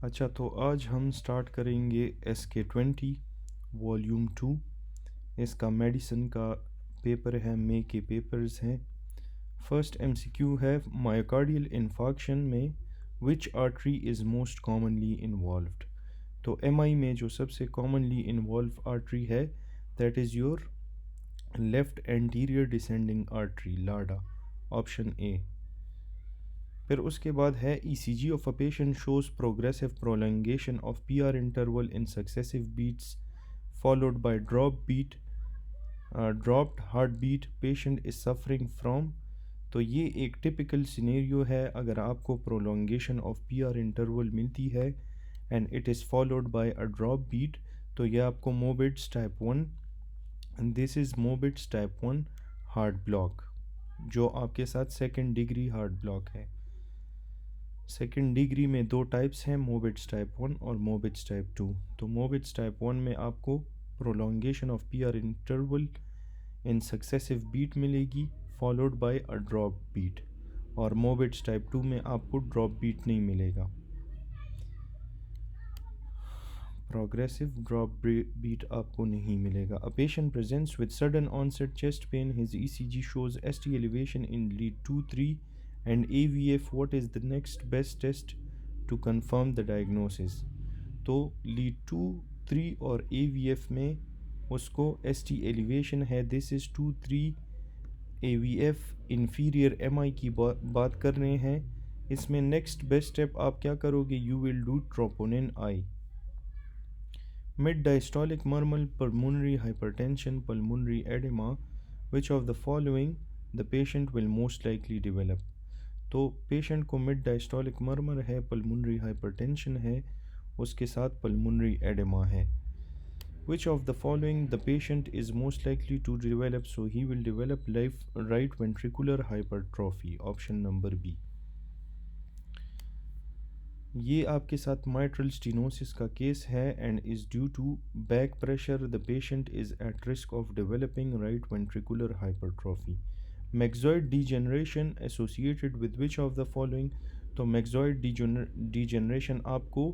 अच्छा, तो आज हम स्टार्ट करेंगे SK20 वॉल्यूम 2। इसका मेडिसिन का पेपर है, मे के पेपर्स हैं। फर्स्ट MCQ है, मायोकार्डियल इन्फार्क्शन में which artery is most commonly involved. तो MI में जो सबसे कॉमनली इन्वॉल्व आर्टरी है that is your left anterior descending artery, लाडा, ऑप्शन ए। फिर उसके बाद है ECG of a patient shows progressive prolongation of PR interval in successive beats followed by dropped heartbeat, patient is suffering from। तो ये एक typical scenario है अगर आपको प्रोलोंगेशन ऑफ PR इंटरवल मिलती है and it is followed by a drop beat, तो ये आपको Mobitz type 1, this is Mobitz type 1 heart block, जो आपके साथ सेकेंड डिग्री हार्ट ब्लॉक है। सेकेंड डिग्री में दो टाइप्स हैं, मोबिट्स टाइप 1 और मोबिट्स टाइप 2। तो मोबिट्स टाइप 1 में आपको prolongation of PR interval in successive beat मिलेगी followed by a drop beat, और मोबिट्स टाइप 2 में आपको ड्रॉप बीट नहीं मिलेगा, प्रोग्रेसिव ड्रॉप बीट आपको नहीं मिलेगा। A patient presents with sudden onset chest pain, his ECG shows ST elevation in lead 2-3 and AVF, what is the next best test to confirm the diagnosis। तो lead 2-3 और AVF में उसको ST elevation है, this is 2-3 AVF inferior MI की बात कर रहे हैं। इसमें नेक्स्ट बेस्ट स्टेप आप क्या करोगे, you will do troponin I. Mid diastolic murmur, pulmonary hypertension, pulmonary edema, which of the following the patient will most likely develop। तो पेशेंट को मिड डायस्टोलिक मर्मर है, पल्मोनरी हाइपरटेंशन है, उसके साथ pulmonary oedema है। Which of the following the patient is most likely to develop? So he will develop right ventricular hypertrophy, option number B। ये आपके साथ माइट्रल स्टीनोसिस का केस है and is due to back pressure, the patient is at risk of developing right ventricular hypertrophy. Myxoid degeneration associated with which of the following. तो myxoid degeneration आपको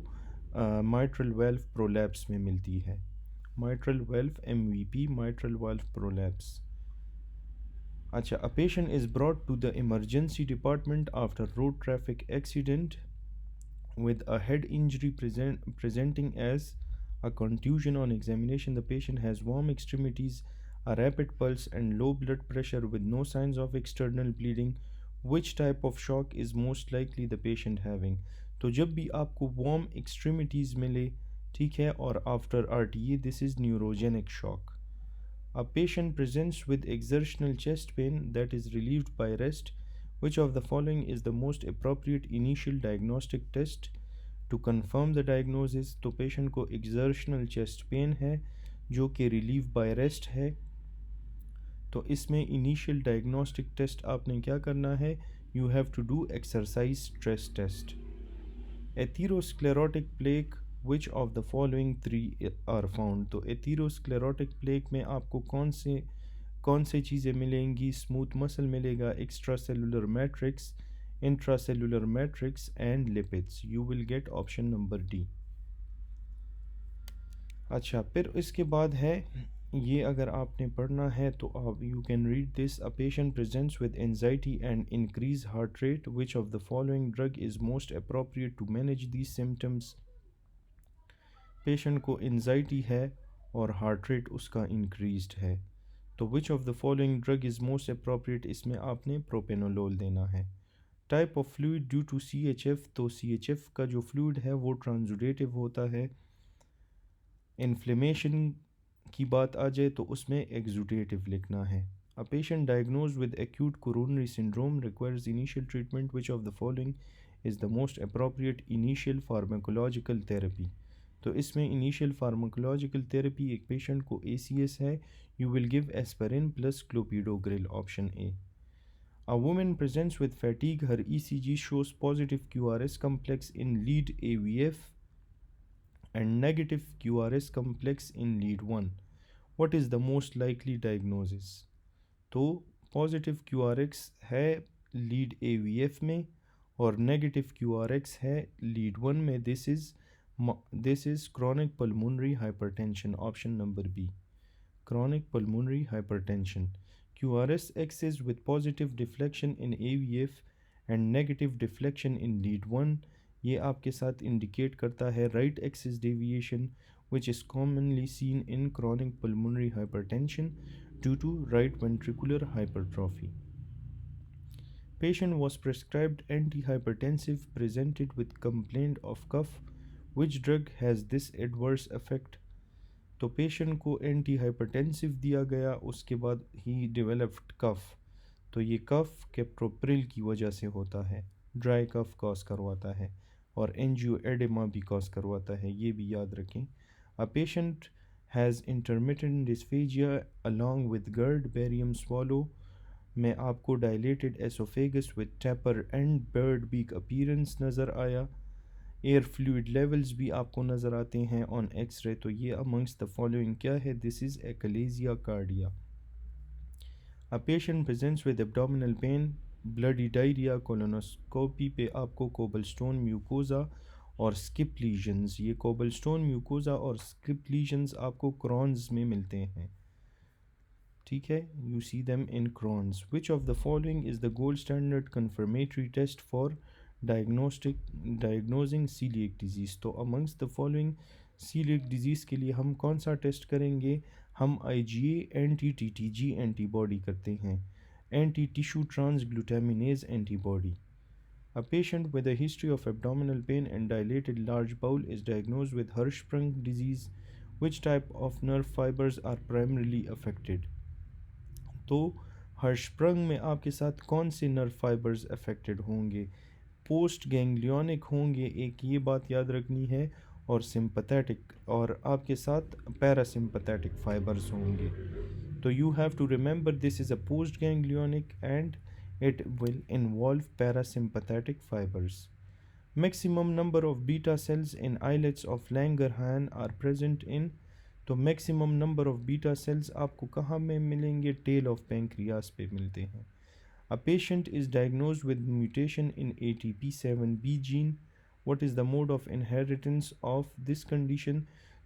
mitral valve prolapse में मिलती है, mitral valve MVP, mitral valve prolapse. अच्छा, a patient is brought to the emergency department after road traffic accident with a head injury presenting as a contusion. On examination, the patient has warm extremities, a rapid pulse, and low blood pressure with no signs of external bleeding. Which type of shock is most likely the patient having? तो जब भी आपको warm extremities मिले, ठीक है, और after RTA, this is neurogenic shock। A patient presents with exertional chest pain that is relieved by rest. Which of the following is the most appropriate initial diagnostic test to confirm the diagnosis? तो patient को exertional chest pain है जो कि relief by rest है, तो इसमें initial diagnostic test आपने क्या करना है, you have to do exercise stress test। Atherosclerotic plaque, which of the following three are found. तो एथीरोस्क्लेरोटिक प्लेक में आपको कौन से चीज़ें मिलेंगी, स्मूथ मसल मिलेगा, extracellular matrix, intracellular matrix and lipids. You will get option number D. अच्छा, फिर इसके बाद है ये, अगर आपने पढ़ना है तो आप you can read this. A patient presents with anxiety and increase heart rate, which of the following drug is most appropriate to manage these symptoms. Patient को एंजाइटी है और हार्ट रेट उसका इंक्रीज्ड है, तो which of the following drug is most appropriate, इसमें आपने propranolol देना है। Type of fluid due to CHF, तो CHF का जो फ्लूइड है वो ट्रांसुडेटिव होता है। इन्फ्लेमेशन की बात आ जाए तो उसमें एग्जुडेटिव लिखना है। A patient diagnose with acute coronary syndrome requires initial treatment, which of the following is the most appropriate initial pharmacological therapy. तो इसमें इनिशियल फार्माकोलॉजिकल थेरेपी, एक पेशेंट को ACS है, you will give aspirin plus clopidogrel, option A. A woman presents with fatigue, her ECG shows positive QRS complex in lead AVF and negative QRS complex in lead 1. What is the most likely diagnosis? तो positive QRS है lead AVF में और negative QRX है lead 1 में, this is chronic pulmonary hypertension, option number B, chronic pulmonary hypertension. QRS axis with positive deflection in AVF and negative deflection in lead 1, ये आपके साथ indicate करता है right axis deviation which is commonly seen in chronic pulmonary hypertension due to right ventricular hypertrophy. Patient was prescribed antihypertensive, presented with complaint of cough. Which drug has this adverse effect? तो patient को anti hypertensive दिया गया, उसके बाद he developed कफ। तो ये कफ captopril की वजह से होता है, ड्राई कफ कॉज करवाता है और एंजियो एडेमा भी कॉज करवाता है, ये भी याद रखें। A patient has intermittent dysphagia along with GERD barium swallow में आपको dilated oesophagus with taper end bird beak appearance नज़र आया। एयर फ्लूइड लेवल्स भी आपको नज़र आते हैं ऑन एक्सरे। तो ये अमंग्स द फॉलोइंग क्या है? This is achalasia cardia. A patient presents with abdominal pain, bloody diarrhoea, colonoscopy पे आपको कोबलस्टोन म्यूकोजा और स्किप लीजन्स, ये कोबलस्टोन म्यूकोजा और स्किप लीजन्स आपको क्रॉन्स में मिलते हैं, ठीक है, you see them in Crohn's. Which of the following is the gold standard confirmatory test for diagnosing coeliac disease? तो amongst the following coeliac disease के लिए हम कौन सा टेस्ट करेंगे? हम IgA एंटी TTG एंटीबॉडी करते हैं, anti tissue transglutaminase antibody. A patient with a history of abdominal pain and dilated large bowel is diagnosed with Hirschsprung disease. Which type of nerve fibers are primarily affected? तो हर्शस्प्रंग में आपके साथ कौन से nerve fibres affected होंगे? Post ganglionic होंगे, एक ये बात याद रखनी है, और सिंपैथेटिक, और आपके साथ पैरासिम्पैथेटिक फाइबर्स होंगे। तो you have to remember this is a post ganglionic and it will involve parasympathetic fibers. Maximum number of beta cells in islets of Langerhans are present in, तो maximum number of beta cells आपको कहाँ में मिलेंगे? Tell of pancreas पे मिलते हैं। A patient is diagnosed with mutation in ATP7B gene. What is the mode of inheritance of this condition?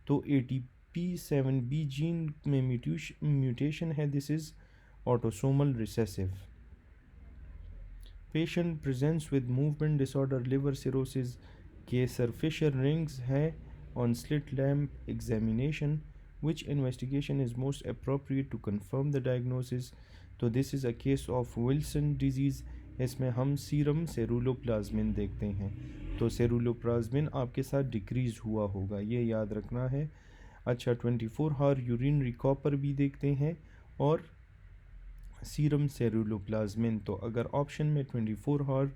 तो ATP7B gene में mutation है, this is autosomal recessive. Patient presents with movement disorder, liver cirrhosis, Kaiser Fisher rings है on slit lamp examination. Which investigation is most appropriate to confirm the diagnosis? तो this is a case of Wilson disease, इसमें हम serum ceruloplasmin देखते हैं, तो ceruloplasmin आपके साथ decrease हुआ होगा, ये याद रखना है। अच्छा, 24 हावर यूरिनरी कॉपर भी देखते हैं और सीरम सेरुलोप्लाज्मिन। तो अगर ऑप्शन में 24 हावर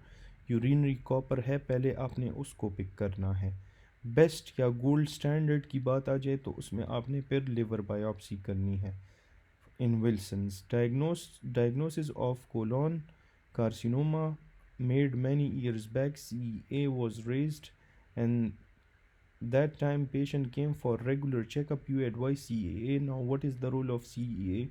यूरिनरी कॉपर है, पहले आपने उसको पिक करना है। बेस्ट या गोल्ड स्टैंडर्ड की बात आ जाए तो उसमें आपने फिर लिवर बायोप्सी करनी है। In Wilson's diagnosis of colon carcinoma made many years back, CEA was raised and that time patient came for regular checkup, you advise CEA. Now what is the role of CEA?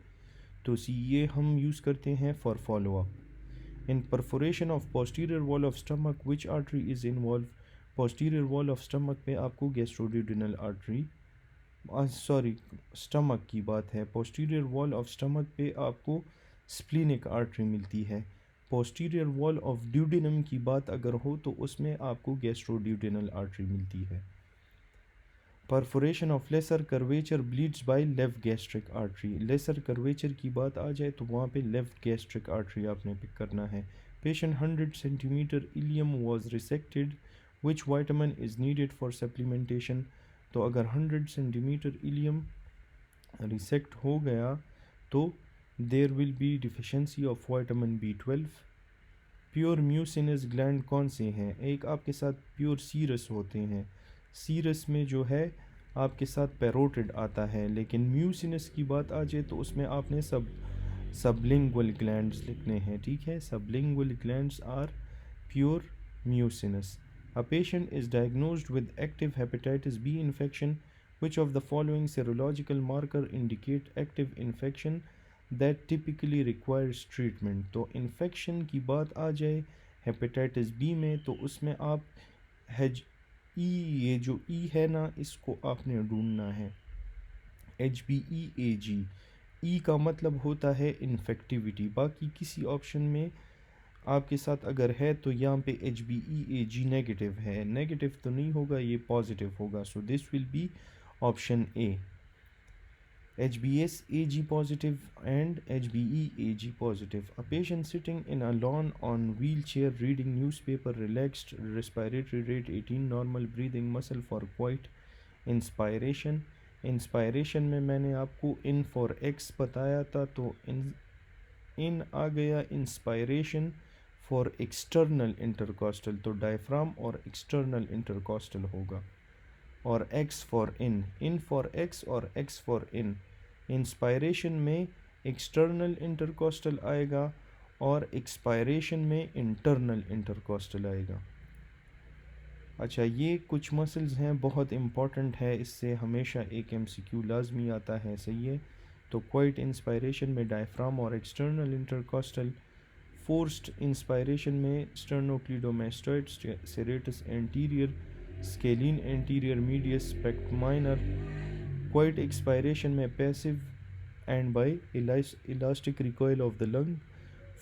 तो CEA हम use करते हैं for follow up. In perforation of posterior wall of stomach which artery is involve? Posterior wall of stomach पे आपको गैस्ट्रोड्यूडेनल artery, sorry stomach की बात है, posterior wall of stomach पे आपको स्प्लीनिक आर्टरी मिलती है। पोस्टीरियर वॉल ऑफ ड्यूडेनम की बात अगर हो तो उसमें आपको गैस्ट्रोड्यूडेनल आर्टरी मिलती है। Perforation of lesser curvature bleeds by left gastric artery, lesser curvature की बात आ जाए तो वहाँ पे लेफ्ट गैस्ट्रिक आर्टरी आपने पिक करना है। Patient 100 centimetre ileum was resected, which vitamin is needed for supplementation? तो अगर 100 सेंटीमीटर इलियम रिसेक्ट हो गया तो there will be deficiency of vitamin B12। Pure mucinous gland कौन से हैं? एक आपके साथ प्योर सीरस होते हैं, सीरस में जो है आपके साथ पैरोटिड आता है, लेकिन म्यूसिनस की बात आ जाए तो उसमें आपने सबलिंगुअल ग्लैंड्स लिखने हैं, ठीक है, sublingual glands are pure mucinous. A patient is diagnosed with active hepatitis B infection, which of the following serological marker indicate active infection that typically requires treatment? तो इन्फेक्शन की बात आ जाए, हेपेटाइटिस बी में तो उसमें आप एच ई, ये जो ई है ना, इसको आपने ढूंढना है, HBeAg। ई का मतलब होता है इन्फेक्टिविटी। बाकी किसी ऑप्शन में आपके साथ अगर है तो यहाँ पे HBeAg नेगेटिव है, नेगेटिव तो नहीं होगा, ये पॉजिटिव होगा। So this will be option A, HbSAg positive and HbEAg positive. A patient sitting in a lawn on wheelchair reading newspaper, relaxed, respiratory rate 18, normal breathing, muscle for quiet, inspiration। Inspiration में मैंने आपको in for x बताया था, तो इन आ गया। Inspiration for external intercostal, तो diaphragm और external intercostal होगा। और x for in for x और एक्स फॉर इन। इंस्पायरेशन में एक्सटर्नल इंटरकॉस्टल आएगा और एक्सपायरेशन में इंटरनल इंटरकॉस्टल आएगा। अच्छा, ये कुछ मसल्स हैं, बहुत इम्पॉर्टेंट है, इससे हमेशा एक MCQ लाजमी आता है, सही है। तो क्वाइट इंस्पायरेशन में डायफ्राम और एक्सटर्नल इंटरकॉस्टल, फोर्स्ड इंस्पायरेशन में sternocleidomastoid, serratus anterior, scalene anterior, medius, pec minor. Quiet expiration में passive and by elastic recoil of the lung.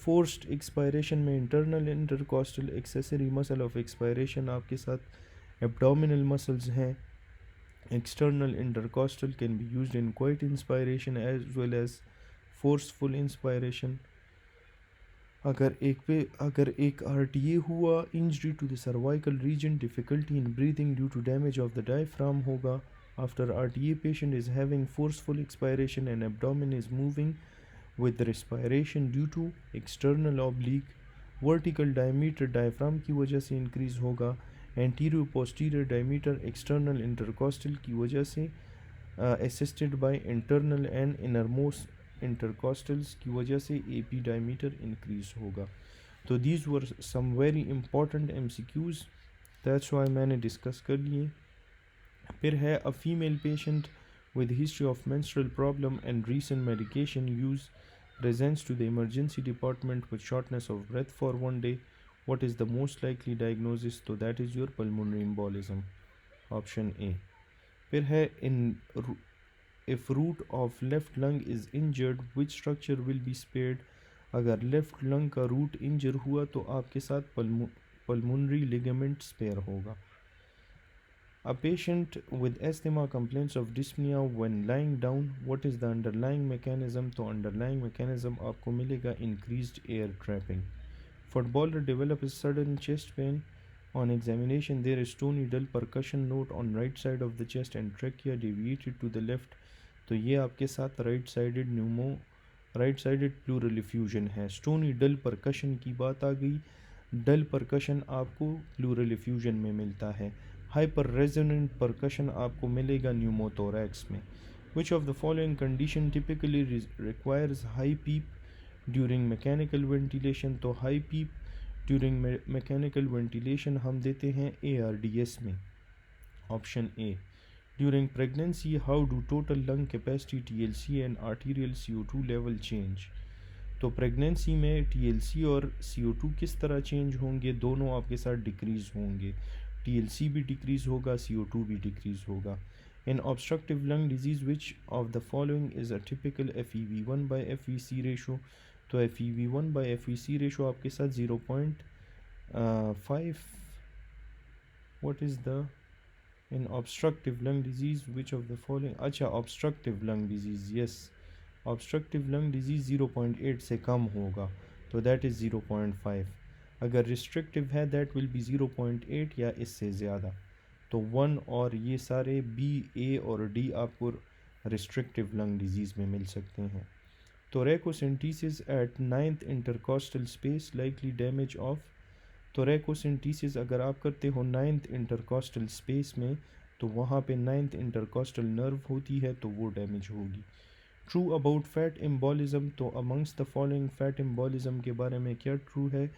Forced expiration में internal intercostal, accessory muscle of expiration आपके साथ abdominal muscles हैं। External intercostal can be used in quiet inspiration as well as forceful inspiration. अगर एक RTA हुआ, injury to the cervical region, difficulty in breathing due to damage of the diaphragm होगा। After RTA patient is having forceful expiration and abdomen is moving with respiration due to external oblique, vertical diameter diaphragm की वजह से increase होगा। anterior posterior diameter external intercostal की वजह से assisted by internal and innermost intercostals की वजह से AP diameter increase होगा। तो these were some very important MCQs, that's why मैंने डिस्कस कर लिए। फिर है a female patient with history of menstrual problem and recent medication use presents to the emergency department with shortness of breath for 1 day. What is the most likely diagnosis? So that is your pulmonary embolism, option A। फिर है if root of left lung is injured, which structure will be spared? अगर left lung का root इंजर हुआ तो आपके साथ pulmonary ligament spare होगा। A patient with asthma complains of dyspnea when lying down. What is the underlying mechanism? तो underlying mechanism आपको मिलेगा increased air trapping. Footballer develops sudden chest pain. On examination, there is stony dull percussion note on right side of the chest and trachea deviated to the left. तो ये आपके साथ right sided pleural effusion है। stony dull percussion की बात आ गई। dull percussion आपको pleural effusion में मिलता है। हाइपर रेजोनेंट परकशन आपको मिलेगा न्यूमोथोरैक्स में। Which of the following condition typically requires high PEEP during mechanical ventilation? तो high PEEP during mechanical ventilation हम देते हैं ARDS में, option A. During pregnancy, how do total lung capacity, TLC and arterial CO2 level change? तो pregnancy में TLC और CO2 किस तरह चेंज होंगे? दोनों आपके साथ डिक्रीज़ होंगे, TLC भी डिक्रीज़ होगा, CO2 भी डिक्रीज़ होगा। In obstructive lung disease which of the following is a typical FEV1/FVC ratio? तो FEV1/FVC रेशो आपके साथ 0.5। What is the in obstructive lung disease which of the following? अच्छा, obstructive lung disease, yes, obstructive lung disease 0.8 से कम होगा, तो that is 0.5। अगर restrictive है that will be 0.8 या इससे ज़्यादा। तो 1 और ये सारे B, A और D आपको रिस्ट्रिक्टिव लंग डिजीज़ में मिल सकते हैं। Thoracentesis at 9th intercostal space, likely damage of. Thoracentesis अगर आप करते हो 9th इंटरकॉस्टल स्पेस में, तो वहाँ पे 9th इंटरकॉस्टल नर्व होती है, तो वो डैमेज होगी। ट्रू अबाउट फैट एम्बोलिज्म, तो amongst the following fat embolism के बारे में क्या ट्रू है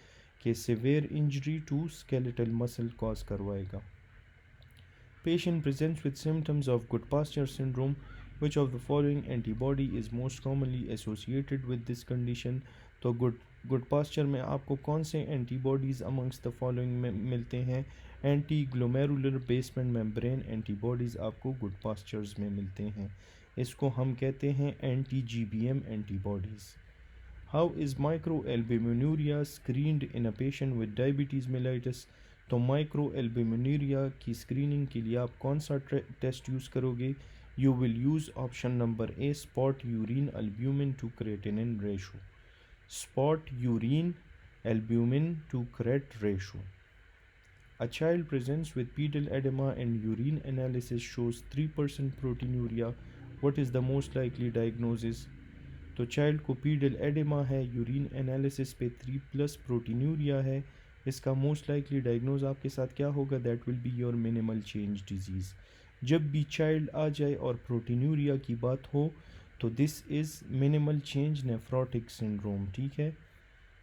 कि severe injury to skeletal muscle cause करवाएगा। Patient presents with symptoms of Goodpasture syndrome, which of the following antibody is most commonly associated with this condition? तो Goodpasture में आपको कौन से एंटीबॉडीज़ अमंग्स द फॉलोइंग में मिलते हैं? Anti glomerular basement membrane antibodies आपको गुड पास्चर्स में मिलते हैं। इसको हम कहते हैं anti GBM antibodies. How is microalbuminuria screened in a patient with diabetes mellitus? तो माइक्रोएल्ब्यूमिनुरिया की स्क्रीनिंग के लिए आप कौन सा टेस्ट यूज़ करोगे? You will use option number A, spot urine albumin to creatinine ratio. Spot urine albumin to creat ratio. A child presents with pedal edema and urine analysis shows 3% proteinuria. What is the most likely diagnosis? तो child को pedal oedema है, urine analysis पे 3+ proteinuria है। इसका most likely diagnose आपके साथ क्या होगा? That will be your minimal change disease. जब भी चाइल्ड आ जाए और प्रोटीन्यूरिया की बात हो तो this is minimal change nephrotic syndrome, ठीक है,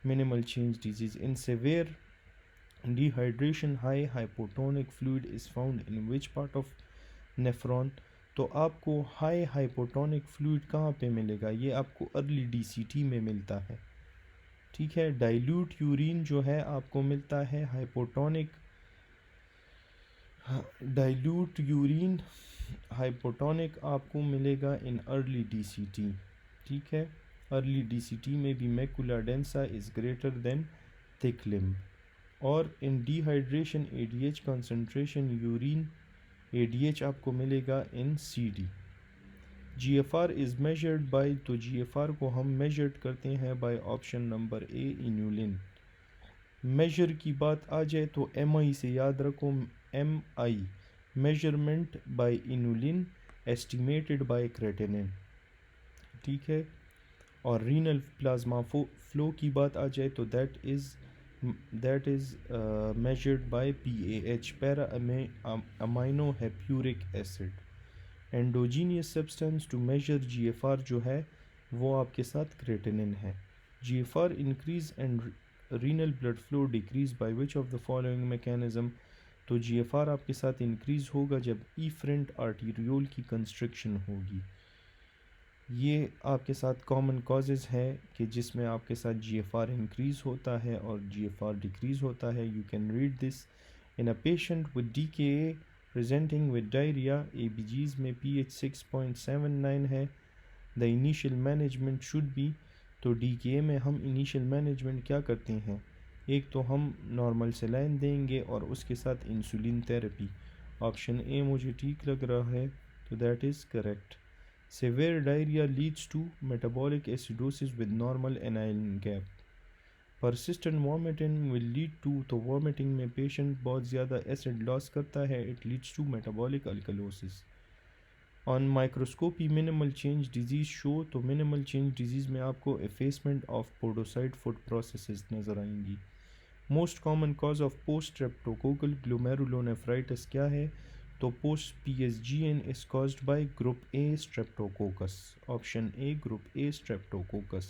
minimal change disease. In severe dehydration high hypotonic fluid is found in which part of nephron? तो आपको हाई हाइपोटोनिक फ्लूइड कहाँ पे मिलेगा? ये आपको अर्ली DCT में मिलता है, ठीक है। डाइल्यूट यूरिन जो है आपको मिलता है हाइपोटोनिक, डाइल्यूट यूरिन हाइपोटोनिक आपको मिलेगा इन अर्ली DCT, ठीक है। अर्ली DCT में भी macula densa is greater than thick limb. और in dehydration ADH concentration urine ADH आपको मिलेगा in CD। GFR is measured by, तो GFR को हम मेजर्ड करते हैं by option number A, inulin. Measure की बात आ जाए तो MI से याद रखो, MI measurement by inulin estimated by creatinine, ठीक है। और रीनल प्लाज्मा फ्लो की बात आ जाए तो that is measured by PAH, para amino hepuric acid। Endogenous substance to measure GFR जो है वो आपके साथ क्रेटिनिन है। GFR increase and renal blood flow decrease by which of the following mechanism? तो GFR आपके साथ इंक्रीज होगा जब इफरेंट आर्टीरियोल की कंस्ट्रक्शन होगी। ये आपके साथ कॉमन कॉजेज़ है कि जिसमें आपके साथ GFR इंक्रीज़ होता है और GFR डिक्रीज़ होता है। You can read this in a patient with DKA presenting with diarrhoea. ABGs में pH 6.79 है। The initial management should be, तो DKA में हम इनिशियल मैनेजमेंट क्या करते हैं? एक तो हम नॉर्मल सेलाइन देंगे और उसके साथ इंसुलिन थेरेपी। ऑप्शन ए मुझे ठीक लग रहा है, तो that is correct. Severe diarrhea leads to metabolic acidosis with normal anion gap. Persistent vomiting will lead to, तो vomiting में patient बहुत ज़्यादा acid loss करता है, it leads to metabolic alkalosis. On microscopy minimal change disease show, तो minimal change disease में आपको effacement of podocyte foot processes नज़र आएंगी। Most common cause of post-streptococcal glomerulonephritis क्या है? तो post PSGN is caused by group A streptococcus। Option A group A streptococcus।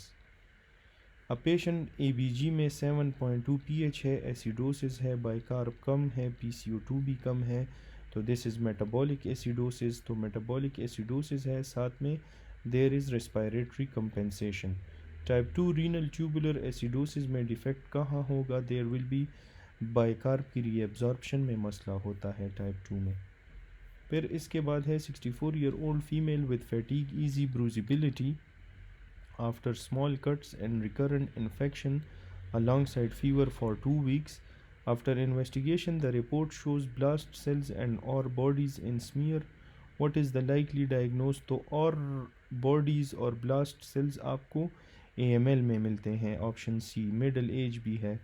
A patient ABG में 7.2 pH है, acidosis है, बाइकार्ब कम है, PCO2 भी कम है, तो दिस इज़ मेटाबॉलिक एसिडोसिस। तो मेटाबॉलिक एसिडोसिस है, साथ में there is respiratory compensation. Type 2 renal tubular acidosis में डिफेक्ट कहाँ होगा? देयर विल बी बाइकार्ब की रीएब्जॉर्प्शन में मसला होता है टाइप 2 में। फिर इसके बाद है 64 year old female with fatigue easy bruisability after small cuts and recurrent infection alongside fever for 2 weeks. After investigation, the report shows blast cells and or bodies in smear. What is the likely diagnosis? तो और bodies और blast cells आपको AML में मिलते हैं। Option C middle age भी है।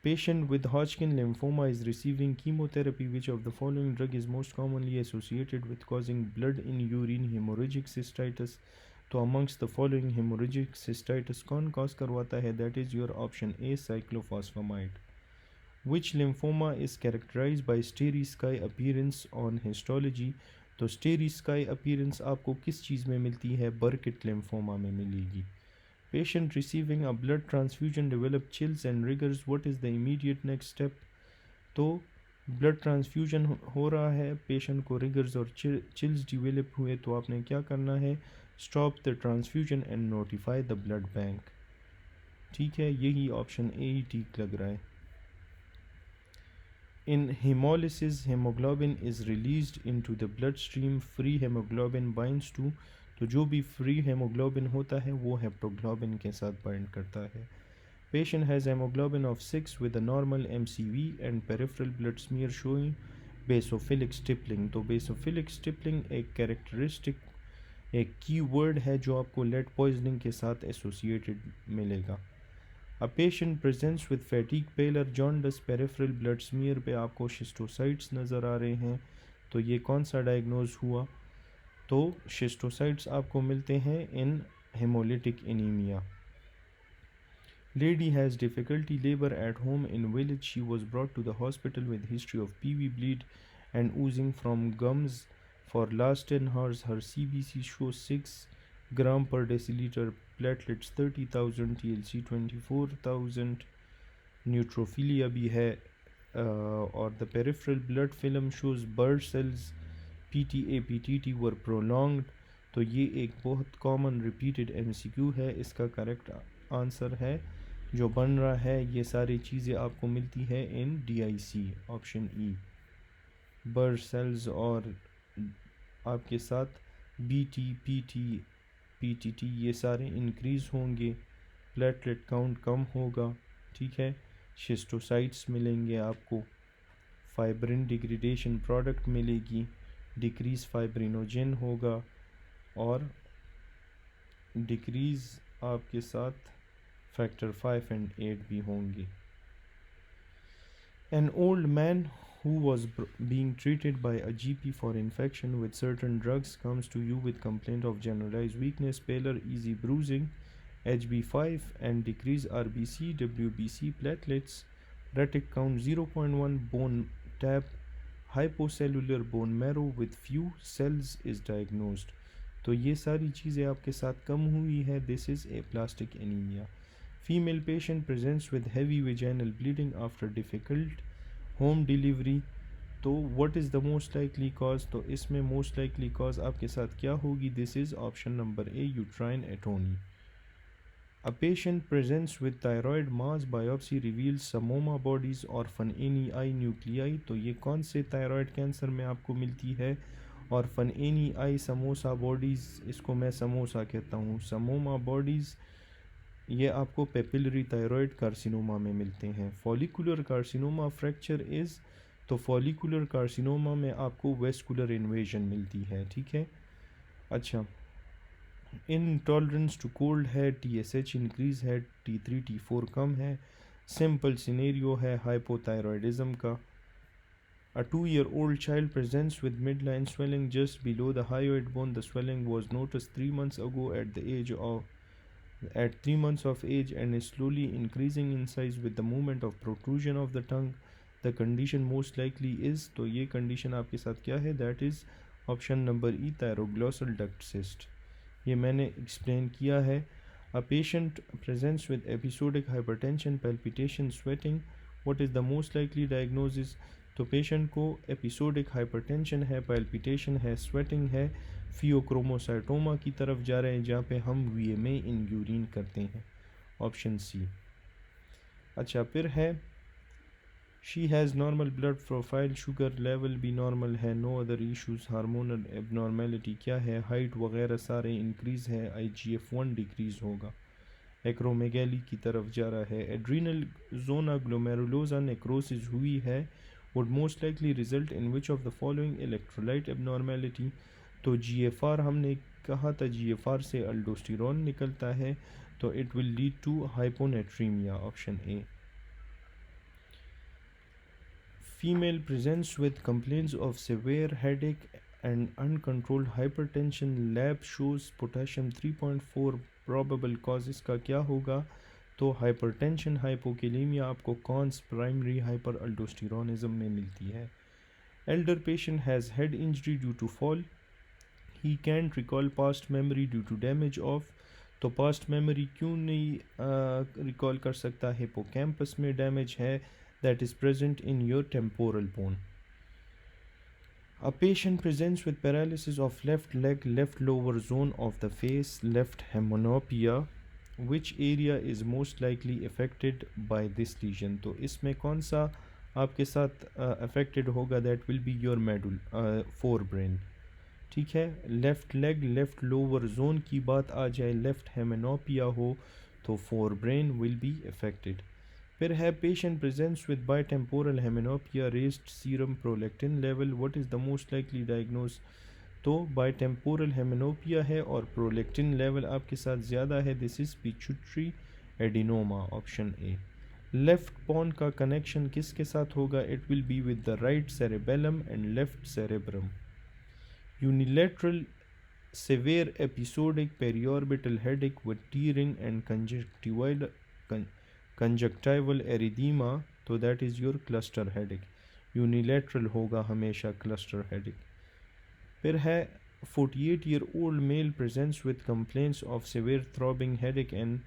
Patient with Hodgkin lymphoma is receiving chemotherapy. Which of the following drug is most commonly associated with causing blood in urine hemorrhagic cystitis? तो amongst the following hemorrhagic cystitis कौन cause करवाता है? That is your option A, cyclophosphamide. Which lymphoma is characterized by starry sky appearance on histology? तो starry sky appearance आपको किस चीज़ में मिलती है? Burkitt lymphoma में मिलेगी। Patient receiving a blood transfusion develop chills and rigors. What is the immediate next step? तो blood transfusion हो रहा है, पेशेंट को रिगर्स और चिल्स डिवेलप हुए, तो आपने क्या करना है? Stop the transfusion and notify the blood bank. ठीक है, यही ऑप्शन ए ही ठीक लग रहा है। In hemolysis, hemoglobin is released into the bloodstream. Free hemoglobin binds to, तो जो भी फ्री हेमोग्लोबिन होता है वो हेप्टोग्लोबिन के साथ बाइंड करता है। Patient has hemoglobin of 6 with a normal MCV and peripheral blood smear showing basophilic stippling। तो basophilic stippling एक कैरेक्टरिस्टिक, एक कीवर्ड है जो आपको लेड पॉइजनिंग के साथ एसोसिएटेड मिलेगा। A patient presents with fatigue, pallor, jaundice, peripheral blood smear पे आपको शिस्टोसाइट्स नज़र आ रहे हैं। तो ये कौन सा डायग्नोज हुआ? तो शिस्टोसाइट्स आपको मिलते हैं in haemolytic anaemia. Lady has difficulty labor at home in village. She was brought to the hospital with history of PV bleed and oozing from gums. For last 10 hours, her CBC shows 6 gram per deciliter, platelets 30,000, TLC 24,000, neutrophilia भी है और the peripheral blood film shows bird cells, PTA PTT were prolonged. तो ये एक बहुत common repeated MCQ है। इसका correct answer है जो बन रहा है, ये सारी चीज़ें आपको मिलती है in DIC, option E. Bird cells और आपके साथ BT PT PTT ये सारे इंक्रीज़ होंगे, प्लेटलेट काउंट कम होगा, ठीक है। शिस्टोसाइट्स मिलेंगे आपको, फाइब्रिन डिग्रेडेशन प्रोडक्ट मिलेगी, डिक्रीज़ फाइब्रिनोजेन होगा और डिक्रीज़ आपके साथ फैक्टर 5 एंड 8 भी होंगे। An old man who was being treated by a GP for infection with certain drugs comes to you with complaint of generalized weakness, pallor, easy bruising, HB5 and decreased RBC, WBC, platelets, retic count 0.1, bone tap, hypocellular bone marrow with few cells is diagnosed। तो ये सारी चीज़ें आपके साथ कम हुई है। This is aplastic anemia। Female patient presents with heavy vaginal bleeding after difficult home delivery। तो what is the most likely cause? तो इसमें most likely cause आपके साथ क्या होगी? This is option number A, uterine atony। A patient presents with thyroid mass, biopsy reveals samoma bodies or Fanini eye nuclei। तो ये कौन से thyroid कैंसर में आपको मिलती है? और Fanini eye समोसा बॉडीज़, इसको मैं समोसा कहता हूँ, समोमा बॉडीज़, ये आपको पेपिलरी थायराइड कार्सिनोमा में मिलते हैं। फॉलिकुलर कार्सिनोमा फ्रैक्चर इज़, तो फॉलिकुलर कार्सिनोमा में आपको वेस्कुलर इन्वेजन मिलती है, ठीक है। अच्छा, इनटॉलरेंस टू कोल्ड है, TSH इंक्रीज़ है, T3 T4 कम है। सिंपल सिनेरियो है हाइपोथायरॉयडिज्म का। A 2-year-old child presents with midline swelling just below the hyoid bone. The swelling was noticed 3 months ago at 3 months of age and is slowly increasing in size with the movement of protrusion of the tongue। The condition most likely is, तो ये condition आपके साथ क्या है? That is option number E, thyroglossal duct cyst। ये मैंने explain किया है। A patient presents with episodic hypertension, palpitation, sweating। What is the most likely diagnosis? तो पेशेंट को एपिसोडिक हाइपरटेंशन है, पैल्पिटेशन है, स्वेटिंग है, फियोक्रोमोसाइटोमा की तरफ जा रहे हैं जहाँ पे हम VMA इन यूरिन करते हैं, ऑप्शन सी। अच्छा, फिर है she has normal blood profile, sugar level भी नॉर्मल है, no other issues, hormonal abnormality क्या है, हाइट वगैरह सारे इंक्रीज़ है, IGF-1 डिक्रीज़ होगा, एक्रोमेगैली की तरफ जा रहा है, एड्रीनल जोना ग्लोमेरुलोसा नेक्रोसिस हुई है, would most likely result in which of the following electrolyte abnormality। तो GFR हमने कहा था, GFR से अल्डोस्टेरोन निकलता है, तो it will lead to hyponatremia, option A. Female presents with complaints of severe headache and uncontrolled hypertension, lab shows potassium 3.4, probable causes का क्या होगा? तो हाइपरटेंशन, हाइपोकेलेमिया आपको कॉन्स प्राइमरी हाइपर अल्डोस्टेरोनिज्म में मिलती है। Elder patient has head injury due to fall, he can't recall past memory due to damage of. तो past memory क्यों नहीं रिकॉल कर सकता? हिपोकैम्पस में डैमेज है, that is present in your temporal bone. A patient presents with paralysis of left leg, left lower zone of the face, left hemonopia। which area is most likely affected by this lesion? तो इसमें कौन सा आपके साथ affected होगा? that will be your forebrain. ठीक है, left leg left lower zone की बात आ जाए, लेफ़्ट हेमेनोपिया हो तो forebrain will be affected. फिर है patient presents with bitemporal hemianopia, raised serum prolactin level, what is the most likely diagnose? तो बाइटेम्पोरल हेमेनोपिया है और प्रोलैक्टिन लेवल आपके साथ ज़्यादा है, this is pituitary adenoma, option A. Left pons का कनेक्शन किसके साथ होगा? It will be with the right cerebellum and left cerebrum. Unilateral severe episodic periorbital headache with tearing and conjunctival erythema, तो that is your cluster headache. Unilateral होगा हमेशा cluster headache. फिर है 48-year-old male presents with complaints of severe throbbing headache and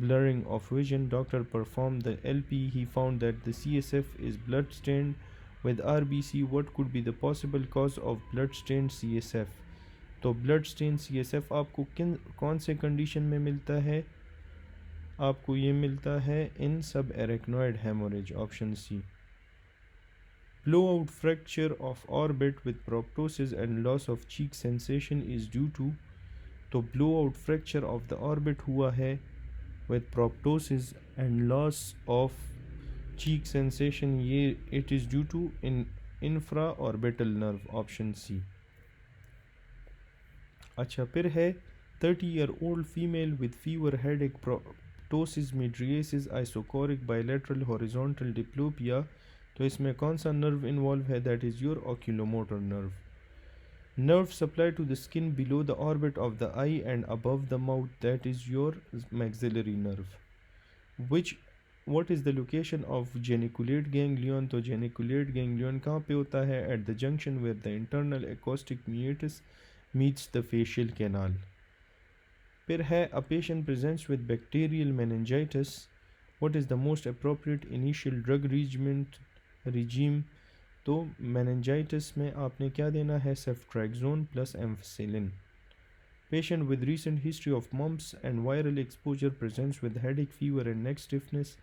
blurring of vision. Doctor performed the LP. He found that the CSF is blood stained with RBC. What could be the possible cause of blood stained CSF? तो blood stain CSF आपको कौन से condition में मिलता है? आपको ये मिलता है in subarachnoid haemorrhage, option C. Blow out fracture of orbit with proptosis and loss of cheek sensation is due to, तो blow out fracture of the orbit हुआ है with proptosis and loss of cheek sensation, ये it is due to infraorbital nerve, option C. अच्छा, फिर है 30-year-old female with fever headache proptosis mydriasis isocoric bilateral horizontal diplopia, तो इसमें कौन सा नर्व इन्वॉल्व है? That is your oculomotor nerve. Nerve supply to the skin below the orbit of the eye and above the mouth, that is your maxillary nerve. What is the location of geniculate ganglion? तो geniculate ganglion कहाँ पे होता है? At the junction where the internal acoustic meatus meets the facial canal. फिर है a patient presents with bacterial meningitis. What is the most appropriate initial drug regime? तो meningitis में आपने क्या देना है? ceftriaxone plus ampicillin. Patient with recent history of mumps and viral exposure presents with headache, fever and neck stiffness.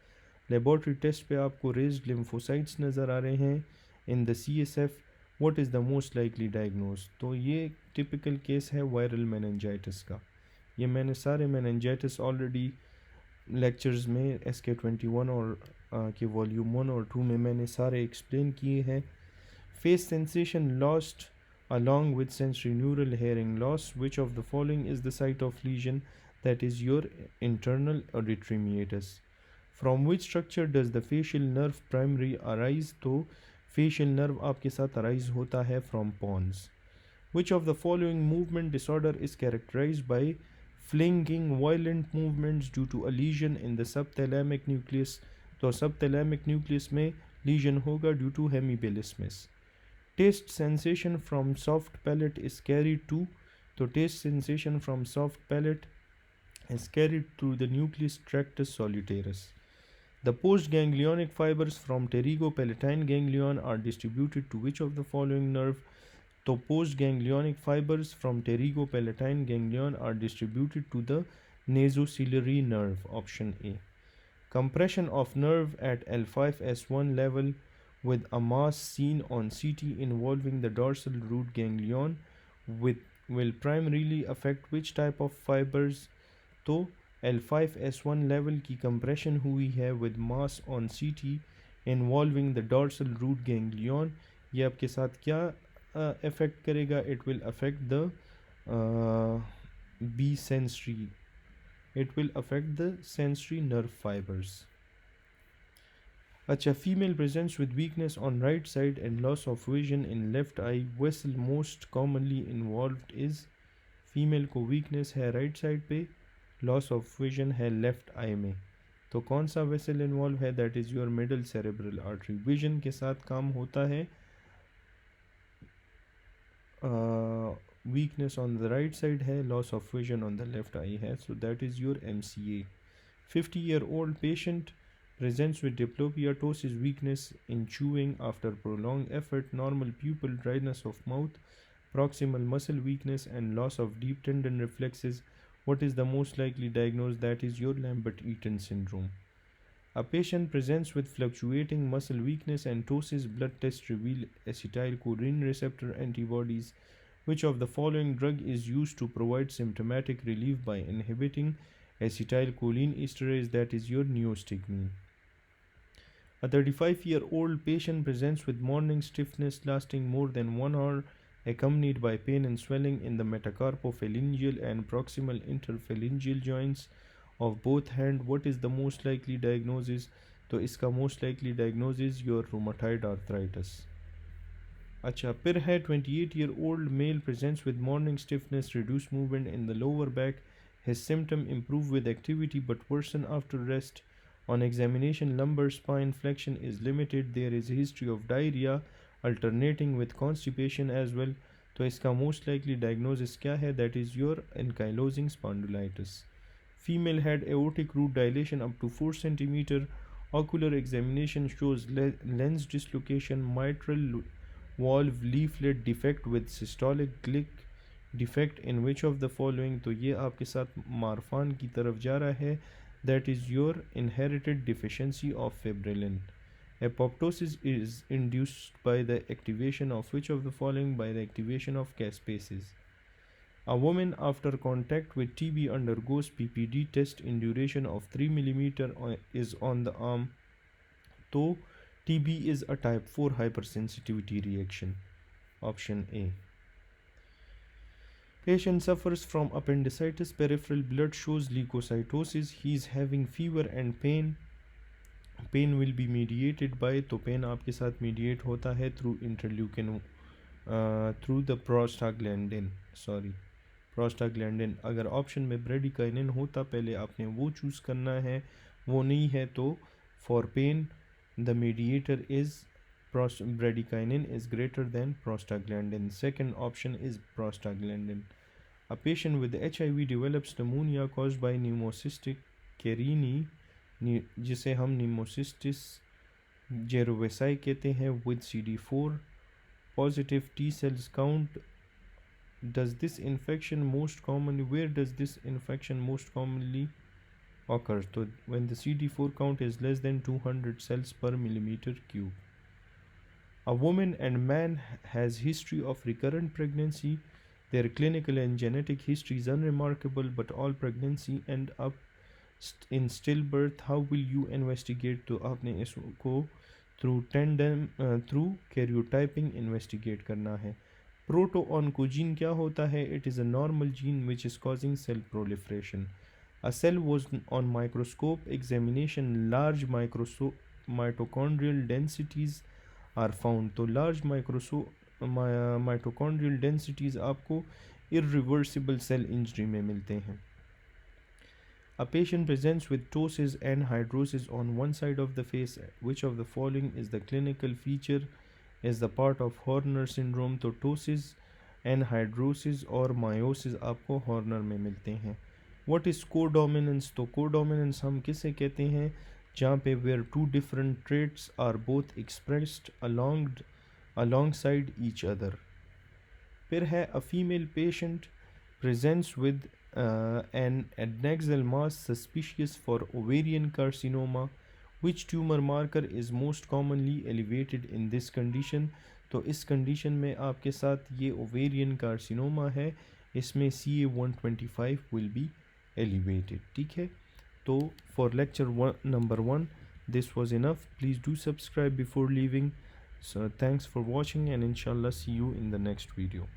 Laboratory test पे आपको raised lymphocytes नज़र आ रहे हैं in the CSF. What is the most likely diagnosed? तो ये typical case है viral meningitis का. ये मैंने सारे मेनिंजाइटिस ऑलरेडी लेक्चर्स में SK21 और के वॉल्यूम 1 और 2 में मैंने सारे एक्सप्लेन किए हैं. Face sensation lost along with sensory neural hearing loss. Which of the following is the site of lesion? That is your internal auditory meatus. From which structure does the facial nerve primary arise? तो facial nerve आपके साथ arise होता है from pons. Which of the following movement disorder is characterised by flinging violent movements due to a lesion in the subthalamic nucleus? तो subthalamic nucleus में lesion होगा due to hemiballismus. Taste sensation from soft palate is carried to, तो taste sensation from soft palate is carried through the nucleus tractus solitarius. The postganglionic fibers from pterygopalatine ganglion are distributed to which of the following nerve? तो postganglionic fibers from pterygopalatine ganglion are distributed to the nasociliary nerve, option A. Compression of nerve at L5S1 level with a mass seen on CT involving the dorsal root ganglion will primarily affect which type of fibers? तो L5S1 level की compression हुई है with mass on CT involving the dorsal root ganglion, ये आपके साथ क्या affect करेगा? It will affect the B sensory, it will affect the sensory nerve fibres. अच्छा, female presents with weakness on right side and loss of vision in left eye. Vessel most commonly involved is, female को weakness है right side पे, loss of vision है left eye में, तो कौन सा vessel involve है? That is your middle cerebral artery. Vision के साथ काम होता है, weakness on the right side है, loss of vision on the left eye है, so that is your MCA. 50-year-old patient presents with diplopia, ptosis, weakness in chewing after prolonged effort, normal pupil, dryness of mouth, proximal muscle weakness and loss of deep tendon reflexes. What is the most likely diagnosis? That is your Lambert-Eaton syndrome. A patient presents with fluctuating muscle weakness and ptosis. Blood tests reveal acetylcholine receptor antibodies. Which of the following drug is used to provide symptomatic relief by inhibiting acetylcholine esterase? That is your neostigmine. A 35-year-old patient presents with morning stiffness lasting more than 1 hour, accompanied by pain and swelling in the metacarpophalangeal and proximal interphalangeal joints of both hands. What is the most likely diagnosis? तो इसका most likely diagnosis your rheumatoid arthritis. अच्छा, फिर है 28-year-old male presents with morning stiffness, reduced movement in the lower back. His symptom improve with activity but worsen after rest. On examination, lumbar spine flexion is limited. There is a history of diarrhea alternating with constipation as well. तो इसका most likely diagnosis क्या है? That is your ankylosing spondylitis. Female had aortic root dilation up to 4 cm. Ocular examination shows lens dislocation, mitral valve leaflet defect with systolic glick defect in which of the following? तो ये आपके साथ Marfan की तरफ जा रहा है. That is your inherited deficiency of fibrillin. Apoptosis is induced by the activation of which of the following? By the activation of caspases. A woman after contact with TB undergoes PPD test in duration of 3 mm is on the arm. So TB is a type 4 hypersensitivity reaction. Option A. Patient suffers from appendicitis. Peripheral blood shows leukocytosis. He is having fever and pain. Pain will be mediated by, तो pen आपके साथ mediate होता है through interleukin, through the prostaglandin. अगर option में bradykinin होता पहले आपने वो चूज़ करना है, वो नहीं है तो for pain the mediator is bradykinin is greater than prostaglandin. Second option is prostaglandin. A patient with HIV develops pneumonia caused by pneumocystis carinii, जिसे हम pneumocystis jirovecii कहते हैं, with CD4 positive T cells count. Does this infection most commonly, where does this infection most commonly occurs? So when the CD4 count is less than 200 cells per millimeter cube. A woman and man has history of recurrent pregnancy. Their clinical and genetic history is unremarkable, but all pregnancy end up in stillbirth. How will you investigate? तो आपने इसको through karyotyping investigate करना है. Proto-oncogene क्या होता है? It is a normal gene which is causing cell proliferation. A cell was on microscope examination, large mitochondrial densities are found. तो large mitochondrial densities आपको irreversible cell injury में मिलते हैं. A patient presents with ptosis and hydrosis on one side of the face. Which of the following is the clinical feature? Is the part of Horner syndrome? तो ptosis and hydrosis और meiosis आपको Horner में मिलते हैं. What is codominance? तो codominance हम किसे कहते हैं? जहाँ पे where two different traits are both expressed alongside each other. फिर है a female patient presents with an adnexal mass suspicious for ovarian carcinoma. Which tumor marker is most commonly elevated in this condition? तो इस condition में आपके साथ ये ovarian carcinoma है, इसमें CA125 will be elevated. ठीक है, तो for lecture number 1 this was enough. Please do subscribe before leaving. So thanks for watching and inshallah see you in the next video.